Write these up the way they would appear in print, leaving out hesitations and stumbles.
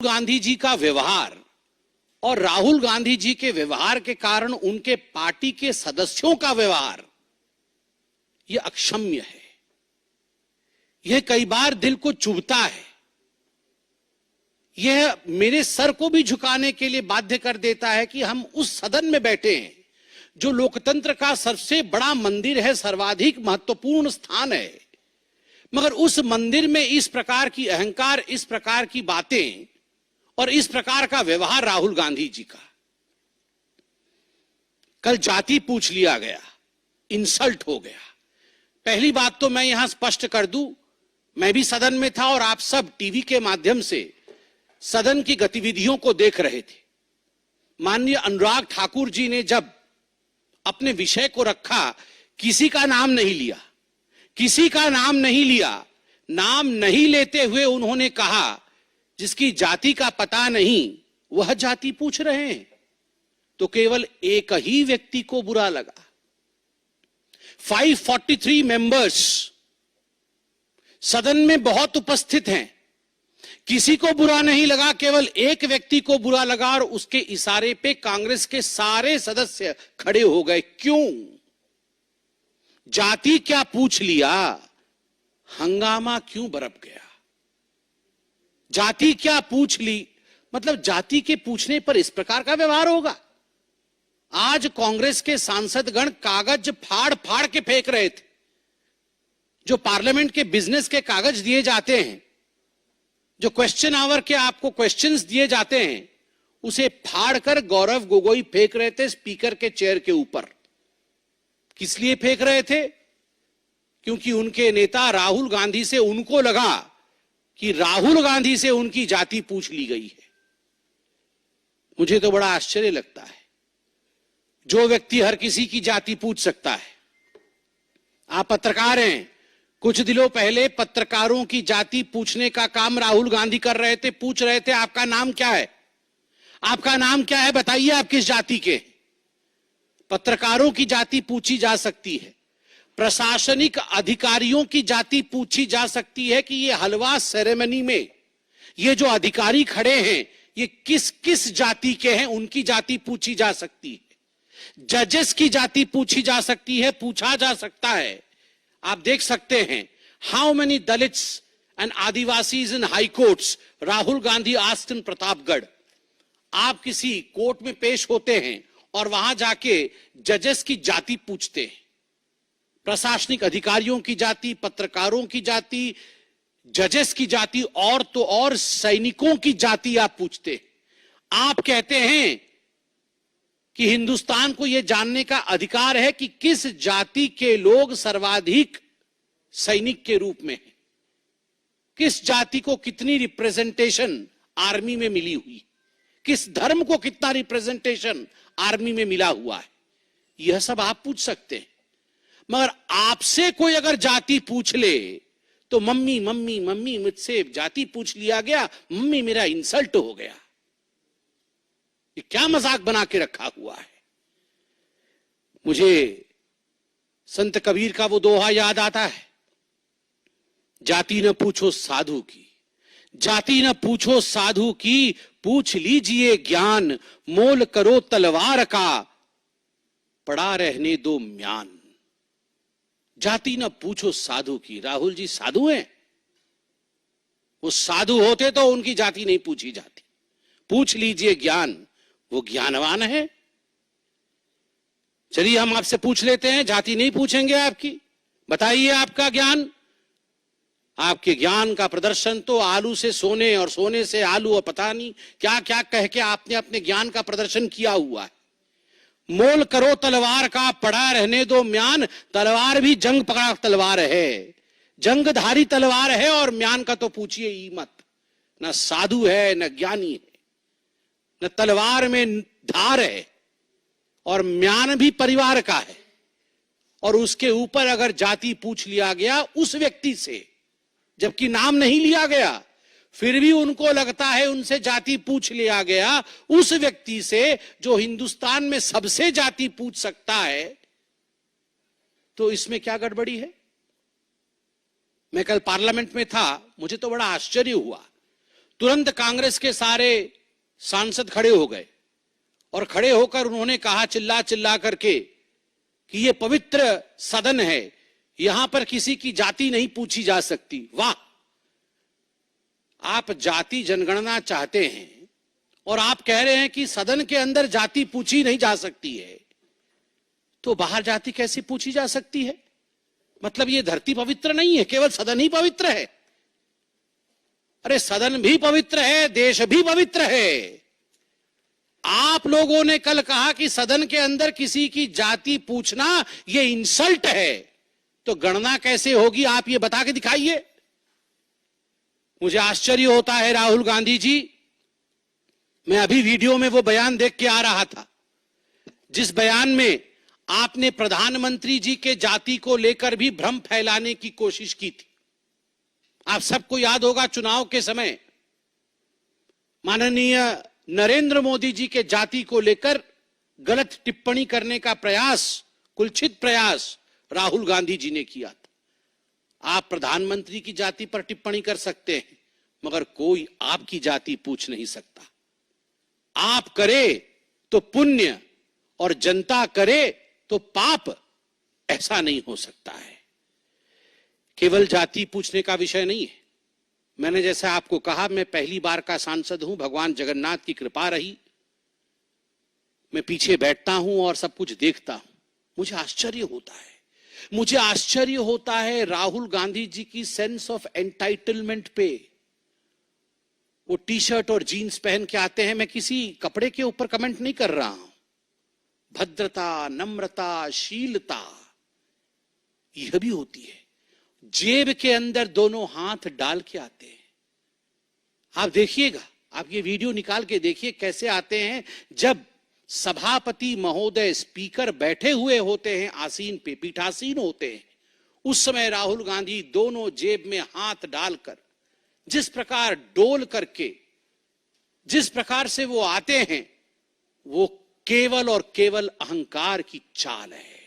गांधी जी का व्यवहार और राहुल गांधी जी के व्यवहार के कारण उनके पार्टी के सदस्यों का व्यवहार यह अक्षम्य है। यह कई बार दिल को चुभता है। यह मेरे सर को भी झुकाने के लिए बाध्य कर देता है कि हम उस सदन में बैठे हैं जो लोकतंत्र का सबसे बड़ा मंदिर है, सर्वाधिक महत्वपूर्ण स्थान है, मगर उस मंदिर में इस प्रकार की अहंकार, इस प्रकार की बातें और इस प्रकार का व्यवहार राहुल गांधी जी का। कल जाति पूछ लिया गया, इंसल्ट हो गया। पहली बात तो मैं यहां स्पष्ट कर दूं, मैं भी सदन में था और आप सब टीवी के माध्यम से सदन की गतिविधियों को देख रहे थे। माननीय अनुराग ठाकुर जी ने जब अपने विषय को रखा, किसी का नाम नहीं लिया, किसी का नाम नहीं लिया। नाम नहीं लेते हुए उन्होंने कहा जिसकी जाति का पता नहीं वह जाति पूछ रहे हैं, तो केवल एक ही व्यक्ति को बुरा लगा। 543 मेंबर्स सदन में बहुत उपस्थित हैं, किसी को बुरा नहीं लगा, केवल एक व्यक्ति को बुरा लगा और उसके इशारे पे कांग्रेस के सारे सदस्य खड़े हो गए। क्यों? जाति क्या पूछ लिया, हंगामा क्यों बरप गया? जाति क्या पूछ ली, मतलब जाति के पूछने पर इस प्रकार का व्यवहार होगा? आज कांग्रेस के सांसदगण कागज फाड़ फाड़ के फेंक रहे थे। जो पार्लियामेंट के बिजनेस के कागज दिए जाते हैं, जो क्वेश्चन आवर के आपको क्वेश्चंस दिए जाते हैं, उसे फाड़ कर गौरव गोगोई फेंक रहे थे स्पीकर के चेयर के ऊपर। किस लिए फेंक रहे थे? क्योंकि उनके नेता राहुल गांधी से उनको लगा कि राहुल गांधी से उनकी जाति पूछ ली गई है। मुझे तो बड़ा आश्चर्य लगता है, जो व्यक्ति हर किसी की जाति पूछ सकता है। आप पत्रकार हैं, कुछ दिनों पहले पत्रकारों की जाति पूछने का काम राहुल गांधी कर रहे थे। पूछ रहे थे आपका नाम क्या है, आपका नाम क्या है, बताइए आप किस जाति के। पत्रकारों की जाति पूछी जा सकती है, प्रशासनिक अधिकारियों की जाति पूछी जा सकती है कि ये हलवा सेरेमनी में ये जो अधिकारी खड़े हैं ये किस किस जाति के हैं, उनकी जाति पूछी जा सकती है। जजेस की जाति पूछी जा सकती है, पूछा जा सकता है। आप देख सकते हैं, how many Dalits and Adivasis in high courts Rahul Gandhi asked in Pratapgarh. आप किसी कोर्ट में पेश होते हैं और वहां जाके जजेस की जाति पूछते हैं, प्रशासनिक अधिकारियों की जाति, पत्रकारों की जाति, जजेस की जाति, और तो और सैनिकों की जाति आप पूछते हैं। आप कहते हैं कि हिंदुस्तान को यह जानने का अधिकार है कि किस जाति के लोग सर्वाधिक सैनिक के रूप में हैं, किस जाति को कितनी रिप्रेजेंटेशन आर्मी में मिली हुई, किस धर्म को कितना रिप्रेजेंटेशन आर्मी में मिला हुआ है। यह सब आप पूछ सकते हैं। मगर आपसे कोई अगर जाति पूछ ले तो मम्मी मम्मी मम्मी, मुझसे जाति पूछ लिया गया, मम्मी मेरा इंसल्ट हो गया। ये क्या मजाक बना के रखा हुआ है? मुझे संत कबीर का वो दोहा याद आता है, जाति न पूछो साधु की, जाति न पूछो साधु की, पूछ लीजिए ज्ञान, मोल करो तलवार का, पड़ा रहने दो म्यान। जाति न पूछो साधु की। राहुल जी साधु हैं? वो साधु होते तो उनकी जाति नहीं पूछी जाती। पूछ लीजिए ज्ञान, वो ज्ञानवान है। चलिए हम आपसे पूछ लेते हैं, जाति नहीं पूछेंगे आपकी, बताइए आपका ज्ञान। आपके ज्ञान का प्रदर्शन तो आलू से सोने और सोने से आलू और पता नहीं क्या क्या कह के आपने अपने ज्ञान का प्रदर्शन किया हुआ है। मोल करो तलवार का, पड़ा रहने दो म्यान। तलवार भी जंग पकड़ा तलवार है, जंगधारी तलवार है, और म्यान का तो पूछिए ही मत। न साधु है, न ज्ञानी है, न तलवार में धार है, और म्यान भी परिवार का है। और उसके ऊपर अगर जाति पूछ लिया गया उस व्यक्ति से, जबकि नाम नहीं लिया गया, फिर भी उनको लगता है उनसे जाति पूछ लिया गया, उस व्यक्ति से जो हिंदुस्तान में सबसे जाति पूछ सकता है, तो इसमें क्या गड़बड़ी है? मैं कल पार्लियामेंट में था, मुझे तो बड़ा आश्चर्य हुआ। तुरंत कांग्रेस के सारे सांसद खड़े हो गए और खड़े होकर उन्होंने कहा चिल्ला चिल्ला करके कि ये पवित्र सदन है, यहां पर किसी की जाति नहीं पूछी जा सकती। वाह, आप जाति जनगणना चाहते हैं और आप कह रहे हैं कि सदन के अंदर जाति पूछी नहीं जा सकती है, तो बाहर जाति कैसे पूछी जा सकती है? मतलब ये धरती पवित्र नहीं है, केवल सदन ही पवित्र है? अरे सदन भी पवित्र है, देश भी पवित्र है। आप लोगों ने कल कहा कि सदन के अंदर किसी की जाति पूछना ये इंसल्ट है, तो गणना कैसे होगी आप ये बता के दिखाइए। मुझे आश्चर्य होता है राहुल गांधी जी, मैं अभी वीडियो में वो बयान देख के आ रहा था जिस बयान में आपने प्रधानमंत्री जी के जाति को लेकर भी भ्रम फैलाने की कोशिश की थी। आप सबको याद होगा चुनाव के समय माननीय नरेंद्र मोदी जी के जाति को लेकर गलत टिप्पणी करने का प्रयास, कुलछित प्रयास राहुल गांधी जी ने किया था। आप प्रधानमंत्री की जाति पर टिप्पणी कर सकते हैं, मगर कोई आपकी जाति पूछ नहीं सकता। आप करे तो पुण्य और जनता करे तो पाप, ऐसा नहीं हो सकता है। केवल जाति पूछने का विषय नहीं है। मैंने जैसा आपको कहा, मैं पहली बार का सांसद हूं, भगवान जगन्नाथ की कृपा रही। मैं पीछे बैठता हूं और सब कुछ देखता हूं, मुझे आश्चर्य होता है। मुझे आश्चर्य होता है राहुल गांधी जी की सेंस ऑफ एंटाइटलमेंट पे। वो टी शर्ट और जीन्स पहन के आते हैं, मैं किसी कपड़े के ऊपर कमेंट नहीं कर रहा हूं। भद्रता, नम्रता, शीलता यह भी होती है। जेब के अंदर दोनों हाथ डाल के आते हैं। आप देखिएगा, आप ये वीडियो निकाल के देखिए कैसे आते हैं। जब सभापति महोदय, स्पीकर बैठे हुए होते हैं आसीन पे, पीठासीन होते हैं, उस समय राहुल गांधी दोनों जेब में हाथ डालकर जिस प्रकार डोल करके जिस प्रकार से वो आते हैं, वो केवल और केवल अहंकार की चाल है।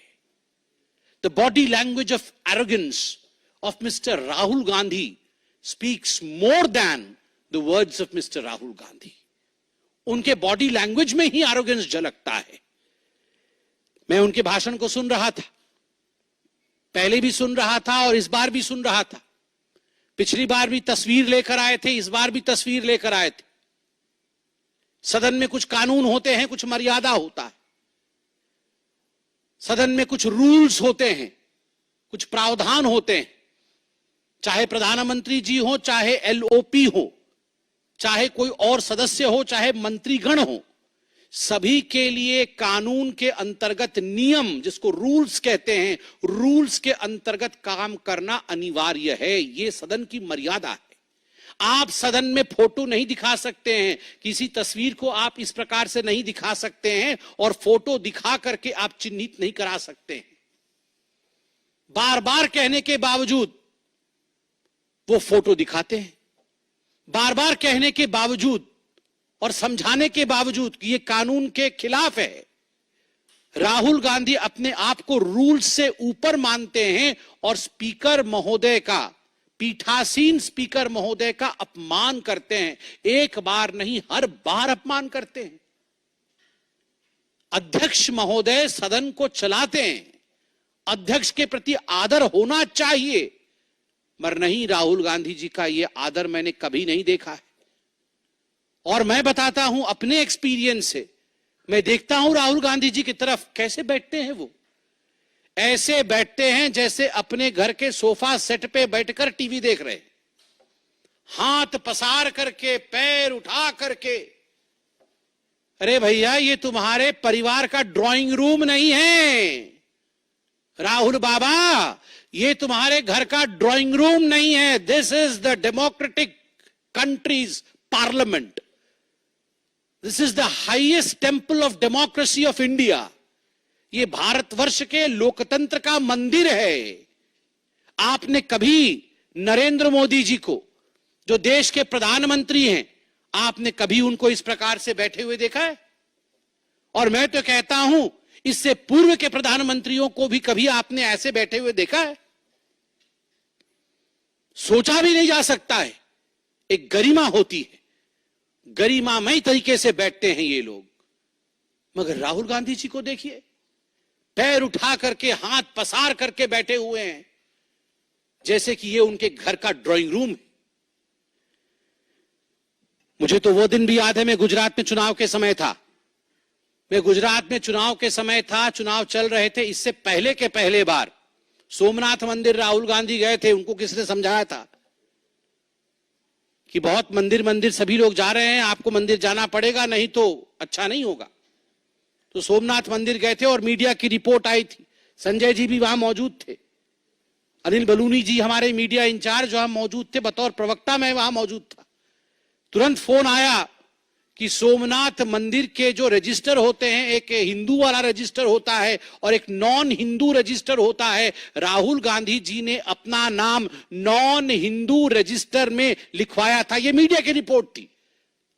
The body language of arrogance of Mr. Rahul Gandhi speaks more than the words of Mr. Rahul Gandhi. उनके बॉडी लैंग्वेज में ही एरोगेंस झलकता है। मैं उनके भाषण को सुन रहा था, पहले भी सुन रहा था और इस बार भी सुन रहा था। पिछली बार भी तस्वीर लेकर आए थे, इस बार भी तस्वीर लेकर आए थे। सदन में कुछ कानून होते हैं, कुछ मर्यादा होता है। सदन में कुछ रूल्स होते हैं, कुछ प्रावधान होते हैं। चाहे प्रधानमंत्री जी हो, चाहे एलओपी हो, चाहे कोई और सदस्य हो, चाहे मंत्रीगण हो, सभी के लिए कानून के अंतर्गत नियम, जिसको रूल्स कहते हैं, रूल्स के अंतर्गत काम करना अनिवार्य है। ये सदन की मर्यादा है। आप सदन में फोटो नहीं दिखा सकते हैं, किसी तस्वीर को आप इस प्रकार से नहीं दिखा सकते हैं और फोटो दिखा करके आप चिन्हित नहीं करा सकते हैं। बार बार कहने के बावजूद वो फोटो दिखाते हैं। बार बार कहने के बावजूद और समझाने के बावजूद कि ये कानून के खिलाफ है, राहुल गांधी अपने आप को रूल से ऊपर मानते हैं और स्पीकर महोदय का, पीठासीन स्पीकर महोदय का अपमान करते हैं। एक बार नहीं, हर बार अपमान करते हैं। अध्यक्ष महोदय सदन को चलाते हैं, अध्यक्ष के प्रति आदर होना चाहिए, मगर नहीं, राहुल गांधी जी का यह आदर मैंने कभी नहीं देखा है। और मैं बताता हूं अपने एक्सपीरियंस से, मैं देखता हूं राहुल गांधी जी की तरफ कैसे बैठते हैं। वो ऐसे बैठते हैं जैसे अपने घर के सोफा सेट पे बैठकर टीवी देख रहे, हाथ पसार करके, पैर उठा करके। अरे भैया, ये तुम्हारे परिवार का ड्राइंग रूम नहीं है राहुल बाबा, ये तुम्हारे घर का ड्राइंग रूम नहीं है। This is the democratic countries parliament, this is the highest temple of democracy of India. ये भारतवर्ष के लोकतंत्र का मंदिर है। आपने कभी नरेंद्र मोदी जी को, जो देश के प्रधानमंत्री हैं, आपने कभी उनको इस प्रकार से बैठे हुए देखा है? और मैं तो कहता हूं, इससे पूर्व के प्रधानमंत्रियों को भी कभी आपने ऐसे बैठे हुए देखा है? सोचा भी नहीं जा सकता है। एक गरिमा होती है, गरिमामय तरीके से बैठते हैं ये लोग। मगर राहुल गांधी जी को देखिए, पैर उठा करके, हाथ पसार करके बैठे हुए हैं, जैसे कि ये उनके घर का ड्राइंग रूम है। मुझे तो वो दिन भी याद है, मैं गुजरात में चुनाव के समय था। चुनाव चल रहे थे। इससे पहले के पहले बार सोमनाथ मंदिर राहुल गांधी गए थे। उनको किसने समझाया था कि बहुत मंदिर सभी लोग जा रहे हैं, आपको मंदिर जाना पड़ेगा, नहीं तो अच्छा नहीं होगा। तो सोमनाथ मंदिर गए थे और मीडिया की रिपोर्ट आई थी। संजय जी भी वहां मौजूद थे, अनिल बलूनी जी हमारे मीडिया इंचार्ज वहां मौजूद थे, बतौर प्रवक्ता मैं वहां मौजूद था। तुरंत फोन आया कि सोमनाथ मंदिर के जो रजिस्टर होते हैं, एक हिंदू वाला रजिस्टर होता है और एक नॉन हिंदू रजिस्टर होता है। राहुल गांधी जी ने अपना नाम नॉन हिंदू रजिस्टर में लिखवाया था। यह मीडिया की रिपोर्ट थी,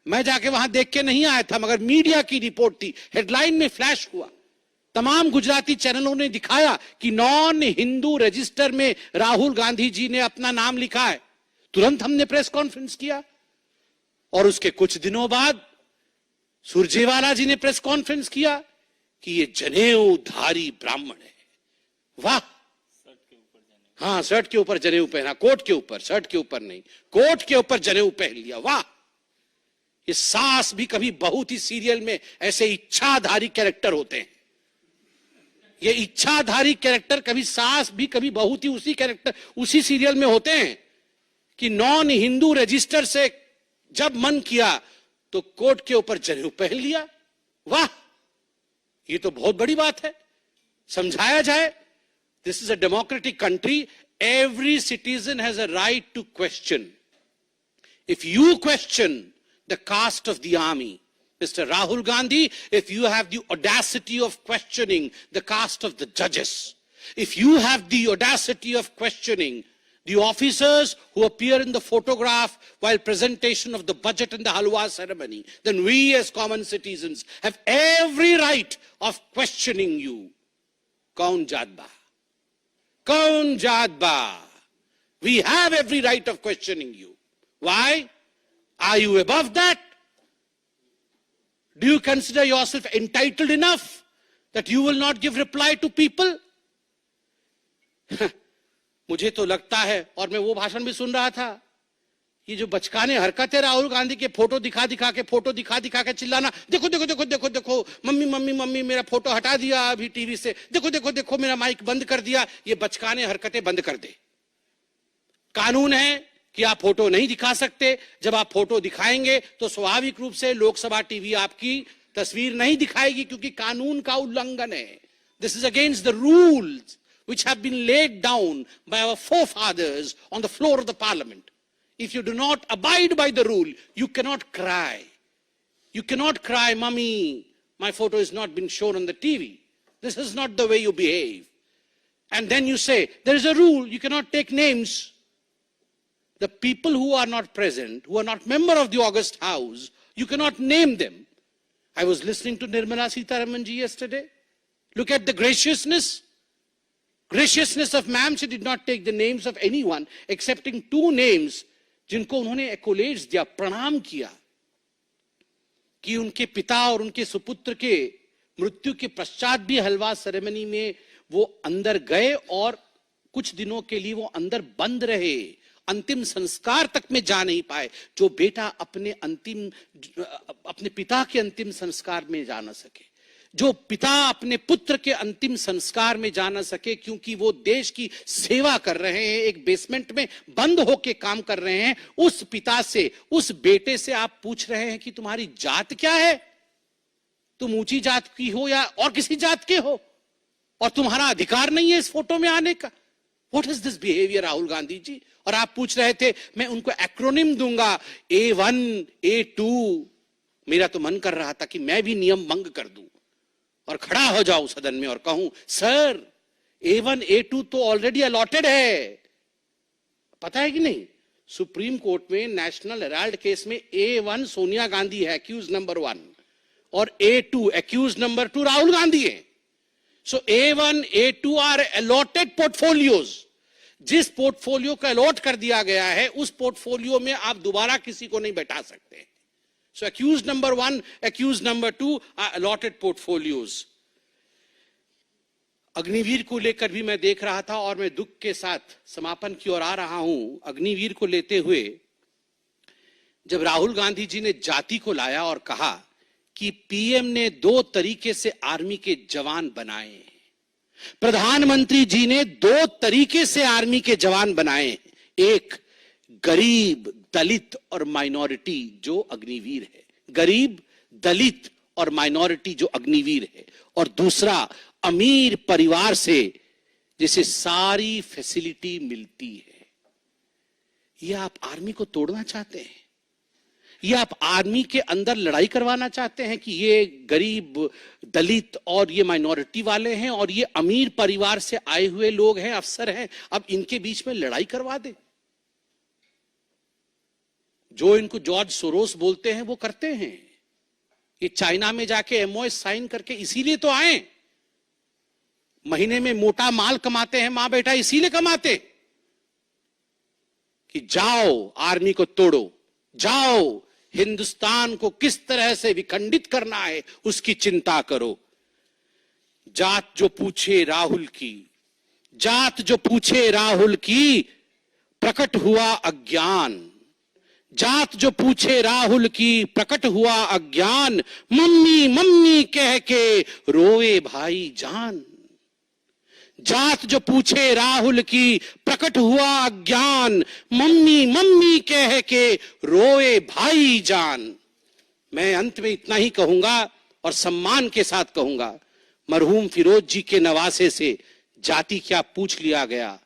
मैं जाके वहां देख के नहीं आया था, मगर मीडिया की रिपोर्ट थी। हेडलाइन में फ्लैश हुआ, तमाम गुजराती चैनलों ने दिखाया कि नॉन हिंदू रजिस्टर में राहुल गांधी जी ने अपना नाम लिखा है। तुरंत हमने प्रेस कॉन्फ्रेंस किया और उसके कुछ दिनों बाद सुरजेवाला जी ने प्रेस कॉन्फ्रेंस किया कि ये जनेऊधारी ब्राह्मण है। वाह, हाँ, शर्ट के ऊपर जनेऊ पहना, कोट के ऊपर, शर्ट के ऊपर नहीं, कोट के ऊपर जनेऊ पहन लिया। वाह, ये सास भी कभी बहू थी सीरियल में ऐसे इच्छाधारी कैरेक्टर होते हैं। ये इच्छाधारी कैरेक्टर कभी सास भी कभी बहू थी, उसी कैरेक्टर उसी सीरियल में होते हैं कि नॉन हिंदू रजिस्टर से जब मन किया तो कोट के ऊपर जनेऊ पहन लिया। वाह, ये तो बहुत बड़ी बात है, समझाया जाए। This is a democratic country, every citizen has a right to question. If you question the cost of the army, Mr. Rahul Gandhi, if you have the audacity of questioning the caste of the judges, if you have the audacity of questioning the officers who appear in the photograph while presentation of the budget and the halwa ceremony, then we as common citizens have every right of questioning you. Kaun jaat ba? Kaun jaat ba? We have every right of questioning you. Why? Are you above that? Do you consider yourself entitled enough that you will not give reply to people? मुझे तो लगता है, और मैं वो भाषण भी सुन रहा था, ये जो बचकाने हरकत है राहुल गांधी के, फोटो दिखा दिखा के चिल्लाना, देखो देखो देखो देखो देखो, मम्मी मम्मी मम्मी मेरा फोटो हटा दिया अभी टीवी से, देखो देखो देखो मेरा माइक बंद कर दिया। ये बचकाने हरकतें बंद कर दे। कानून है कि आप फोटो नहीं दिखा सकते। जब आप फोटो दिखाएंगे तो स्वाभाविक रूप से लोकसभा टीवी आपकी तस्वीर नहीं दिखाएगी, क्योंकि कानून का उल्लंघन है। This is against the rules which have been laid down by our forefathers on the floor of the parliament. If you do not abide by the rule, you cannot cry. You cannot cry, "Mummy, my photo has not been shown on the TV." This is not the way you behave. And then you say, there is a rule, you cannot take names. The people who are not present, who are not member of the August House, you cannot name them. I was listening to Nirmala Sitharaman ji yesterday. Look at the graciousness of ma'am. She did not take the names of anyone excepting two names जिनको उन्होंने एक्कोलेज दिया, प्रणाम किया कि उनके पिता और उनके सुपुत्र के मृत्यु के पश्चात भी हलवा सेरेमनी में वो अंदर गए और कुछ दिनों के लिए वो अंदर बंद रहे, अंतिम संस्कार तक में जा नहीं पाए। जो बेटा अपने पिता के अंतिम संस्कार में जा न सके, जो पिता अपने पुत्र के अंतिम संस्कार में जा न सके, क्योंकि वो देश की सेवा कर रहे हैं, एक बेसमेंट में बंद होके काम कर रहे हैं, उस पिता से, उस बेटे से आप पूछ रहे हैं कि तुम्हारी जात क्या है, तुम ऊंची जात की हो या और किसी जात के हो, और तुम्हारा अधिकार नहीं है इस फोटो में आने का। What is this behaviour Rahul Gandhi ji? और आप पूछ रहे थे मैं उनको एक्रोनिम दूंगा, A1 A2। मेरा तो मन कर रहा था कि मैं भी नियम भंग कर दूं और खड़ा हो जाऊं सदन में और कहूं, सर A1 A2 तो ऑलरेडी अलॉटेड है। पता है कि नहीं, सुप्रीम कोर्ट में नेशनल हेराल्ड केस में A1 सोनिया गांधी है, एक्यूज नंबर 1, और A2 accused number 2 Rahul Gandhi है। So A1 A2 are allotted portfolios. जिस पोर्टफोलियो को अलॉट कर दिया गया है, उस पोर्टफोलियो में आप दोबारा किसी को नहीं बैठा सकते। So accused number 1, accused number 2 are allotted portfolios. Agniveer को लेकर भी मैं देख रहा था और मैं दुख के साथ समापन की ओर आ रहा हूं। अग्निवीर को लेते हुए जब राहुल गांधी जी ने जाति को लाया और कहा कि पीएम ने 2 तरीके से आर्मी के जवान बनाए, प्रधानमंत्री जी ने 2 तरीके से आर्मी के जवान बनाए, एक गरीब, दलित और माइनॉरिटी जो अग्निवीर है, गरीब, दलित और माइनॉरिटी जो अग्निवीर है, और दूसरा अमीर परिवार से जिसे सारी फैसिलिटी मिलती है। यह आप आर्मी को तोड़ना चाहते हैं? ये आप आर्मी के अंदर लड़ाई करवाना चाहते हैं कि ये गरीब, दलित और ये माइनॉरिटी वाले हैं और ये अमीर परिवार से आए हुए लोग हैं, अफसर हैं, अब इनके बीच में लड़ाई करवा दे? जो इनको जॉर्ज सोरोस बोलते हैं वो करते हैं। ये चाइना में जाके एमओएस साइन करके इसीलिए तो आए, महीने में मोटा माल कमाते हैं मां बेटा, इसीलिए कमाते कि जाओ आर्मी को तोड़ो, जाओ हिंदुस्तान को किस तरह से विखंडित करना है उसकी चिंता करो। जात जो पूछे राहुल की, जात जो पूछे राहुल की, प्रकट हुआ अज्ञान, जात जो पूछे राहुल की, प्रकट हुआ अज्ञान, मम्मी मम्मी कह के रोए भाई जान। जात जो पूछे राहुल की, प्रकट हुआ अज्ञान, मम्मी मम्मी कह के रोए भाई जान। मैं अंत में इतना ही कहूंगा और सम्मान के साथ कहूंगा, मरहूम फिरोज जी के नवासे से जाति क्या पूछ लिया गया,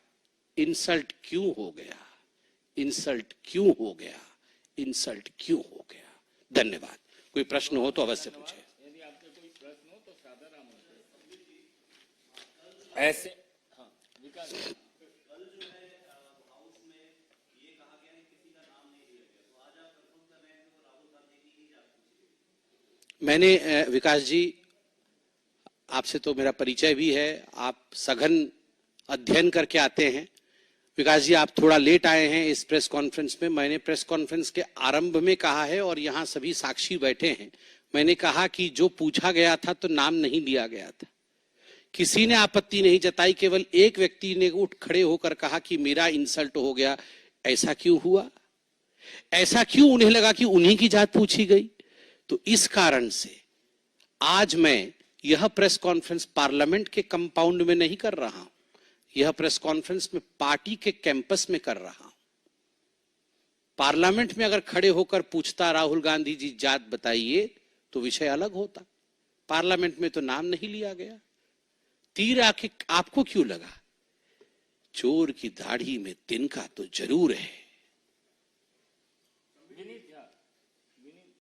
इंसल्ट क्यों हो गया, इंसल्ट क्यों हो गया, इंसल्ट क्यों हो गया। धन्यवाद। कोई प्रश्न हो तो अवश्य पूछे। ऐसे हाँ, विकास मैंने विकास जी आपसे तो मेरा परिचय भी है, आप सघन अध्ययन करके आते हैं। विकास जी आप थोड़ा लेट आए हैं इस प्रेस कॉन्फ्रेंस में। मैंने प्रेस कॉन्फ्रेंस के आरंभ में कहा है और यहाँ सभी साक्षी बैठे हैं, मैंने कहा कि जो पूछा गया था तो नाम नहीं लिया गया था, किसी ने आपत्ति नहीं जताई, केवल एक व्यक्ति ने उठ खड़े होकर कहा कि मेरा इंसल्ट हो गया। ऐसा क्यों हुआ? ऐसा क्यों उन्हें लगा कि उन्हीं की जात पूछी गई? तो इस कारण से आज मैं यह प्रेस कॉन्फ्रेंस पार्लियामेंट के कंपाउंड में नहीं कर रहा हूं, यह प्रेस कॉन्फ्रेंस में पार्टी के कैंपस में कर रहा हूं। पार्लियामेंट में अगर खड़े होकर पूछता राहुल गांधी जी जात बताइए तो विषय अलग होता, पार्लियामेंट में तो नाम नहीं लिया गया। तीर आके आपको क्यों लगा? चोर की दाढ़ी में तिनका तो जरूर है।